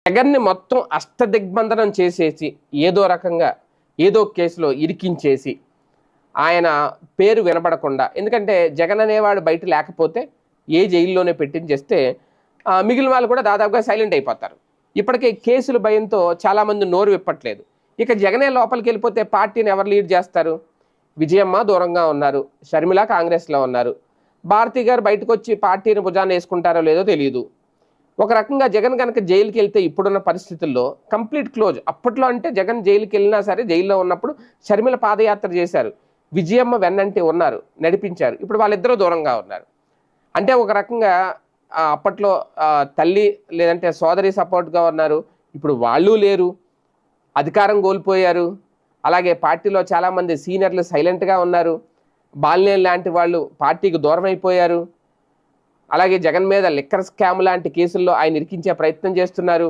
జగన్ని మొత్తం అష్టదిగ్బంధనం చేసేసి ఏదో రకంగా ఏదో కేసులో ఇరికించేసి ఆయన పేరు వినపడకుండా, ఎందుకంటే జగన్ అనేవాడు బయట లేకపోతే ఏ జైల్లోనే పెట్టించేస్తే మిగిలిన వాళ్ళు కూడా దాదాపుగా సైలెంట్ అయిపోతారు. ఇప్పటికే కేసుల భయంతో చాలామంది నోరు విప్పట్లేదు. ఇక జగనే లోపలికి వెళ్ళిపోతే పార్టీని ఎవరు లీడ్ చేస్తారు? విజయమ్మ దూరంగా ఉన్నారు, షర్మిల కాంగ్రెస్లో ఉన్నారు, భారతి గారు బయటకు వచ్చి పార్టీని భుజాన్ని వేసుకుంటారో లేదో తెలియదు. ఒక రకంగా జగన్ కనుక జైలుకి వెళ్తే ఇప్పుడున్న పరిస్థితుల్లో కంప్లీట్ క్లోజ్. అప్పట్లో అంటే జగన్ జైలుకి వెళ్ళినా సరే జైల్లో ఉన్నప్పుడు షర్మిల పాదయాత్ర చేశారు, విజయమ్మ వెన్నంటే ఉన్నారు, నడిపించారు. ఇప్పుడు వాళ్ళిద్దరూ దూరంగా ఉన్నారు. అంటే ఒక రకంగా అప్పట్లో తల్లి లేదంటే సోదరి సపోర్ట్గా ఉన్నారు, ఇప్పుడు వాళ్ళు లేరు, అధికారం కోల్పోయారు. అలాగే పార్టీలో చాలామంది సీనియర్లు సైలెంట్గా ఉన్నారు, బాలినేని లాంటి వాళ్ళు పార్టీకి దూరం అయిపోయారు. అలాగే జగన్ మీద లిక్కర్ స్కామ్ లాంటి కేసుల్లో ఆయన ఇరికించే ప్రయత్నం చేస్తున్నారు.